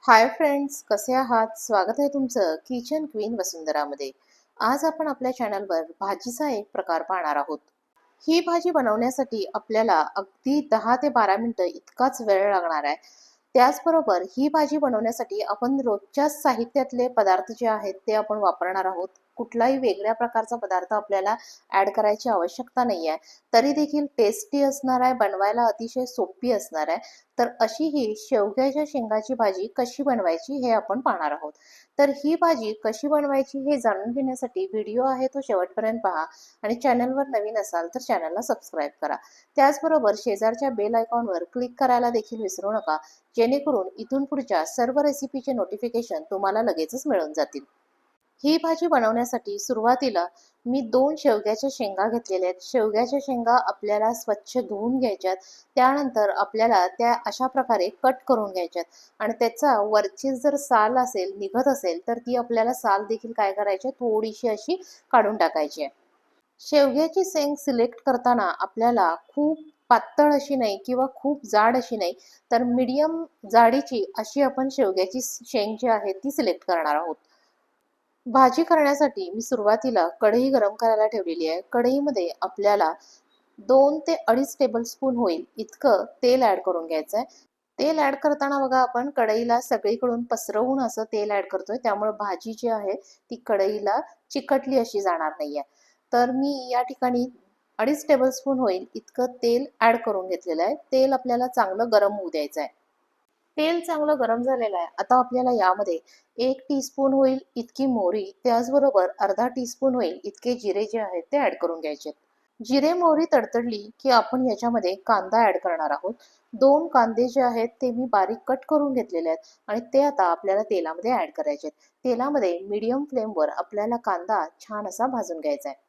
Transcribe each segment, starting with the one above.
Hi friends, कसे आहात? स्वागत आहे तुमचं किचन क्वीन वसुंधरामध्ये. आज आपण आपल्या चॅनलवर भाजीचा एक प्रकार पाहणार आहोत. ही भाजी बनवण्यासाठी आपल्याला अगदी 10 ते 12 मिनिटं इतकाच वेळ लागणार आहे. त्याचबरोबर ही भाजी बनवण्यासाठी आपण रोजच्याच साहित्यातले पदार्थ जे आहेत ते आपण वापरणार आहोत. कुठलाही वेगळ्या प्रकारचा पदार्थ आपल्याला ॲड करायची आवश्यकता नाही आहे. तरी देखील टेस्टी असणार आहे, बनवायला अतिशय सोपी असणार आहे. तर अशी ही शेवग्याच्या शेंगाची भाजी कशी बनवायची हे आपण पाहणार आहोत. तर ही भाजी कशी बनवायची हे जाणून घेण्यासाठी व्हिडिओ आहे तो शेवटपर्यंत पहा आणि चॅनलवर नवीन असाल तर चॅनलला सबस्क्राईब करा. त्याचबरोबर शेजारच्या बेल आयकॉनवर क्लिक करायला देखील विसरू नका, जेणेकरून इथून पुढच्या सर्व रेसिपीचे नोटिफिकेशन तुम्हाला लगेचच मिळून जातील. ही भाजी बनवण्यासाठी सुरुवातीला मी 2 शेवग्याच्या शेंगा घेतलेल्या आहेत. शेवग्याच्या शेंगा आपल्याला स्वच्छ धुवून घ्यायच्यात. त्यानंतर आपल्याला त्या अशा प्रकारे कट करून घ्यायच्यात आणि त्याचा वरची जर साल असेल, निघत असेल, तर ती आपल्याला साल देखील काय करायची आहे, थोडीशी अशी काढून टाकायची आहे. शेवग्याची शेंग सिलेक्ट करताना आपल्याला खूप पातळ अशी नाही किंवा खूप जाड अशी नाही, तर मीडियम जाडीची अशी आपण शेवग्याची शेंग जी आहे ती सिलेक्ट करणार आहोत. भाजी करण्यासाठी मी सुरुवातीला कढई गरम करायला ठेवलेली आहे. कढईमध्ये आपल्याला 2 ते 2.5 टेबलस्पून होईल इतकं तेल ॲड करून घ्यायचं आहे. तेल ॲड करताना बघा आपण कढईला सगळीकडून पसरवून असं तेल ॲड करतोय. त्यामुळे भाजी जी आहे ती कढईला चिकटली अशी जाणार नाहीये. तर मी या ठिकाणी 2.5 टेबलस्पून होईल इतकं तेल ॲड करून घेतलेलं आहे. तेल आपल्याला चांगलं गरम होऊ द्यायचं आहे. तेल चांगलं गरम झालेलं आहे. आता आपल्याला यामध्ये 1 टीस्पून होईल इतकी मोहरी, त्याचबरोबर अर्धा टीस्पून होईल इतके जिरे जे आहेत ते ॲड करून घ्यायचे. जिरे मोहरी तडतडली की आपण याच्यामध्ये कांदा ॲड करणार आहोत. 2 कांदे जे आहेत ते मी बारीक कट करून घेतलेले आहेत आणि ते आता आपल्याला तेलामध्ये ॲड करायचे आहेत. तेलामध्ये मीडियम फ्लेमवर आपल्याला कांदा छान असा भाजून घ्यायचा आहे.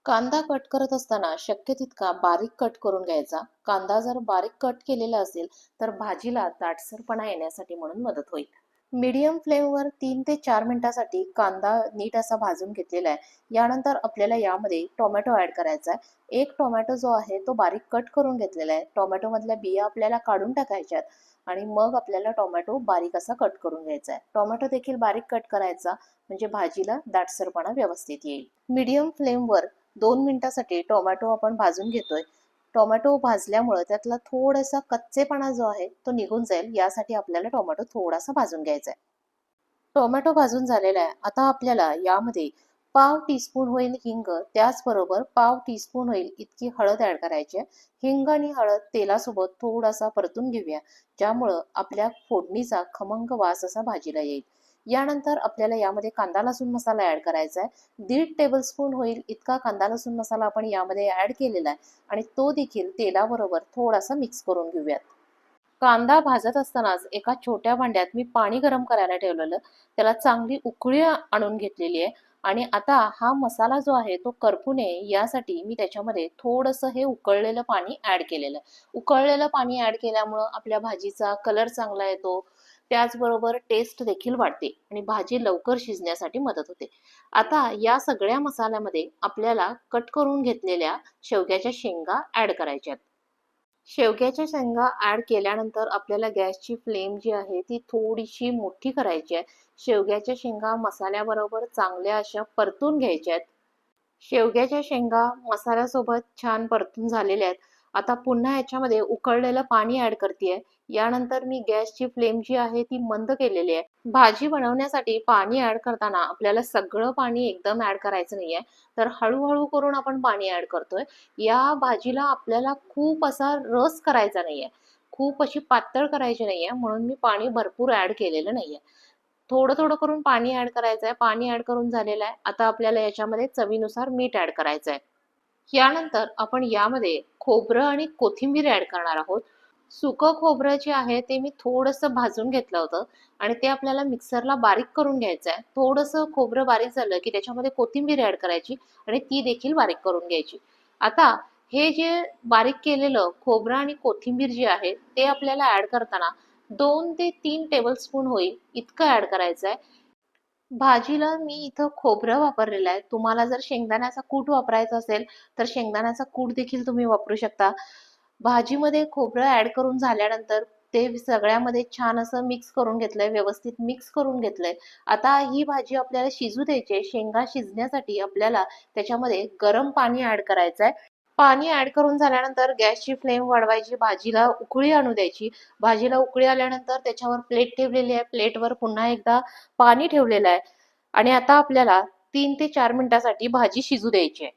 कांदा कट करत असताना शक्य तितका बारीक कट करून घ्यायचा. कांदा जर बारीक कट केलेला असेल तर भाजीला दाटसरपणा येण्यासाठी म्हणून मदत होईल. मीडियम फ्लेमवर 3 ते 4 मिनिटासाठी कांदा नीट असा भाजून घेतलेला आहे. यानंतर आपल्याला यामध्ये टोमॅटो ॲड करायचा आहे. एक टोमॅटो जो आहे तो बारीक कट करून घेतलेला आहे. टोमॅटोमधल्या बिया आपल्याला काढून टाकायच्यात आणि मग आपल्याला टोमॅटो बारीक असा कट करून घ्यायचा आहे. टोमॅटो देखील बारीक कट करायचा, म्हणजे भाजीला दाटसरपणा व्यवस्थित येईल. मीडियम फ्लेमवर 2 मिनिटासाठी टोमॅटो आपण भाजून घेतोय. टोमॅटो भाजल्यामुळे त्यातला थोडासा कच्चेपणा जो आहे तो निघून जाईल, यासाठी आपल्याला टोमॅटो थोडासा भाजून घ्यायचा आहे. टोमॅटो भाजून झालेला आहे. आता आपल्याला यामध्ये पाव टीस्पून होईल हिंग, त्याचबरोबर पाव टीस्पून होईल इतकी हळद ॲड करायची आहे. हिंग आणि हळद तेलासोबत थोडासा परतून घेऊया, ज्यामुळं आपल्या फोडणीचा खमंग वास असा भाजीला येईल. यानंतर आपल्याला यामध्ये कांदा लसूण मसाला ॲड करायचा आहे. 1.5 टेबलस्पून होईल इतका कांदा लसूण मसाला आपण यामध्ये ॲड केलेला आहे आणि तो देखील तेलाबरोबर थोडासा मिक्स करून घेऊयात. कांदा भाजत असतानाच एका छोट्या भांड्यात मी पाणी गरम करायला ठेवलेलं, त्याला चांगली उकळी आणून घेतलेली आहे आणि आता हा मसाला जो आहे तो करपू नये यासाठी मी त्याच्यामध्ये थोडंसं हे उकळलेलं पाणी ॲड केलेलं आहे. उकळलेलं पाणी ॲड केल्यामुळं आपल्या भाजीचा कलर चांगला येतो, त्याचबरोबर टेस्ट देखील वाढते आणि भाजी लवकर शिजण्यासाठी मदत होते. आता या सगळ्या मसाल्यामध्ये आपल्याला कट करून घेतलेल्या शेवग्याच्या शेंगा ॲड करायच्यात. शेवग्याच्या शेंगा ॲड केल्यानंतर आपल्याला गॅसची फ्लेम जी आहे ती थोडीशी मोठी करायची आहे. शेवग्याच्या शेंगा मसाल्याबरोबर चांगल्या अशा परतून घ्यायच्या आहेत. शेवग्याच्या शेंगा मसाल्यासोबत छान परतून झालेल्या आहेत. आता पुन्हा याच्यामध्ये उकळलेलं पाणी ॲड करतेय. यानंतर मी गॅसची फ्लेम जी आहे ती मंद केलेली आहे. भाजी बनवण्यासाठी पाणी ॲड करताना आपल्याला सगळं पाणी एकदम ॲड करायचं नाहीये, तर हळूहळू करून आपण पाणी ॲड करतोय. या भाजीला आपल्याला खूप असा रस करायचा नाहीये, खूप अशी पातळ करायची नाहीये, म्हणून मी पाणी भरपूर ॲड केलेलं नाहीये. थोडं थोडं करून पाणी ॲड करायचं आहे. पाणी ॲड करून झालेलं आहे. आता आपल्याला याच्यामध्ये चवीनुसार मीठ ॲड करायचं आहे. यानंतर आपण यामध्ये खोबरं आणि कोथिंबीर ॲड करणार आहोत. सुकं खोबरं जे आहे ते मी थोडंसं भाजून घेतलं होतं आणि ते आपल्याला मिक्सरला बारीक करून घ्यायचं आहे. थोडंसं खोबरं बारीक झालं की त्याच्यामध्ये कोथिंबीर ॲड करायची आणि ती देखील बारीक करून घ्यायची. आता हे जे बारीक केलेलं खोबरं आणि कोथिंबीर जी आहे ते आपल्याला ॲड करताना 2 ते 3 टेबलस्पून होईल इतकं ॲड करायचं आहे. भाजीला मी इथं खोबरं वापरलेलं आहे. तुम्हाला जर शेंगदाण्याचा कूट वापरायचा असेल, तर शेंगदाण्याचा कूट देखील तुम्ही वापरू शकता. भाजीमध्ये खोबरं ॲड करून झाल्यानंतर ते सगळ्यामध्ये छान असं मिक्स करून घेतलंय, व्यवस्थित मिक्स करून घेतलंय. आता ही भाजी आपल्याला शिजू द्यायची आहे. शेंगा शिजण्यासाठी आपल्याला त्याच्यामध्ये गरम पाणी ॲड करायचं आहे. पाणी ॲड करून झाल्यानंतर गॅसची फ्लेम वाढवायची, भाजीला उकळी आणू द्यायची. भाजीला उकळी आल्यानंतर त्याच्यावर प्लेट ठेवलेली आहे. प्लेटवर पुन्हा एकदा पाणी ठेवलेलं आहे आणि आता आपल्याला 3 ते 4 मिनिटासाठी भाजी शिजू द्यायची आहे.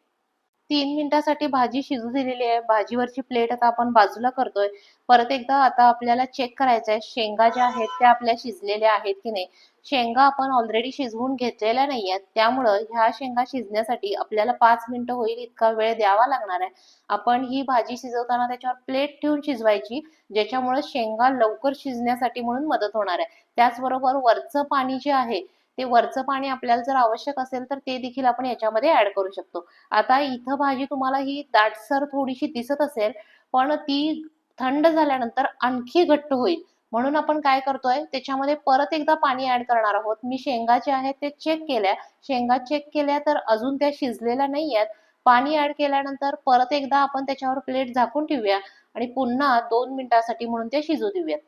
3 मिनिटासाठी भाजी शिजू दिलेली आहे. भाजीवरची प्लेट आता आपण बाजूला करतोय. परत एकदा आता आपल्याला चेक करायचं आहे, शेंगा ज्या आहेत त्या आपल्या शिजलेल्या आहेत की नाही. शेंगा आपण ऑलरेडी शिजवून घेतलेल्या नाही आहेत. त्यामुळं ह्या शेंगा शिजण्यासाठी आपल्याला 5 मिनिटं होईल इतका वेळ द्यावा लागणार आहे. आपण ही भाजी शिजवताना त्याच्यावर प्लेट ठेवून शिजवायची, ज्याच्यामुळे शेंगा लवकर शिजण्यासाठी म्हणून मदत होणार आहे. त्याचबरोबर वरचं पाणी जे आहे, ते वरचं पाणी आपल्याला जर आवश्यक असेल तर ते देखील आपण याच्यामध्ये ॲड करू शकतो. आता इथं भाजी तुम्हाला ही दाटसर थोडीशी दिसत असेल, पण ती थंड झाल्यानंतर आणखी घट्ट होईल. म्हणून आपण काय करतोय, त्याच्यामध्ये परत एकदा पाणी ॲड करणार आहोत. मी शेंगा ज्या आहेत ते चेक केल्या. शेंगा चेक केल्या तर अजून त्या शिजलेल्या नाहीयेत. पाणी ॲड केल्यानंतर परत एकदा आपण त्याच्यावर प्लेट झाकून ठेवूया आणि पुन्हा 2 मिनिटासाठी म्हणून ते शिजू देऊयात.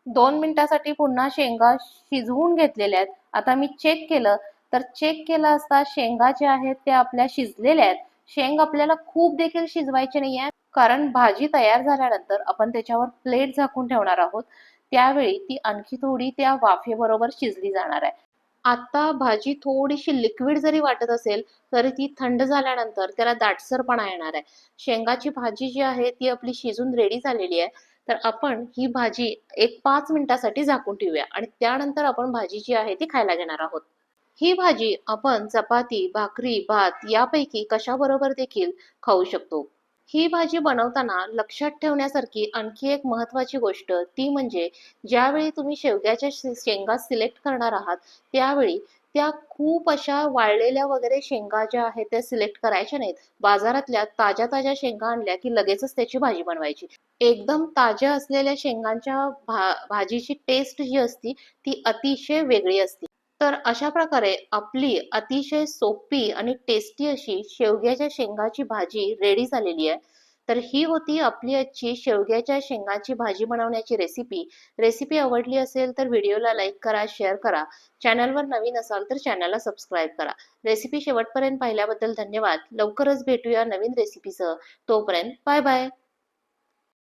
2 मिनिटासाठी पुन्हा शेंगा शिजवून घेतलेल्या आहेत. आता मी चेक केलं, तर चेक केलं असता शेंगा ज्या आहेत त्या आपल्या शिजलेल्या आहेत. शेंग आपल्याला खूप देखील शिजवायचे नाहीये, कारण भाजी तयार झाल्यानंतर आपण त्याच्यावर प्लेट झाकून ठेवणार आहोत. त्यावेळी ती आणखी थोडी त्या वाफेबरोबर शिजली जाणार आहे. आता भाजी थोडीशी लिक्विड जरी वाटत असेल, तरी ती थंड झाल्यानंतर त्याला दाटसरपणा येणार आहे. शेंगाची भाजी जी आहे ती आपली शिजून रेडी झालेली आहे. तर आपण ही भाजी एक 5 मिनिटासाठी झाकून ठेवूया आणि त्यानंतर आपण भाजी जी आहे ती खायला घेणार आहोत. ही भाजी आपण चपाती, भाकरी, भात यापैकी कशाबरोबर देखील खाऊ शकतो. ही भाजी बनवताना लक्षात ठेवण्यासारखी आणखी एक महत्त्वाची गोष्ट ती म्हणजे ज्यावेळी तुम्ही शेवग्याच्या शेंगा सिलेक्ट करणार आहात, त्यावेळी त्या खूप अशा वाळलेल्या वगैरे शेंगा ज्या आहेत त्या सिलेक्ट करायच्या नाहीत. बाजारातल्या ताज्या-ताज्या शेंगा आणल्या की लगेचच त्याची भाजी बनवायची. एकदम ताज्या असलेल्या शेंगांच्या भाजीची टेस्ट जी असती ती अतिशय वेगळी असते. तर अशा प्रकारे आपली अतिशय सोपी आणि टेस्टी अशी शेवग्याच्या शेंगाची भाजी रेडी झालेली आहे. तर ही होती आपली आजची शेवग्याच्या शेंगाची भाजी बनवण्याची रेसिपी. रेसिपी आवडली असेल तर व्हिडिओला लाईक करा, शेअर करा. चॅनलवर नवीन असाल तर चॅनलला सबस्क्राईब करा. रेसिपी शेवटपर्यंत पाहिल्याबद्दल धन्यवाद. लवकरच भेटूया नवीन रेसिपीसह. तोपर्यंत बाय बाय.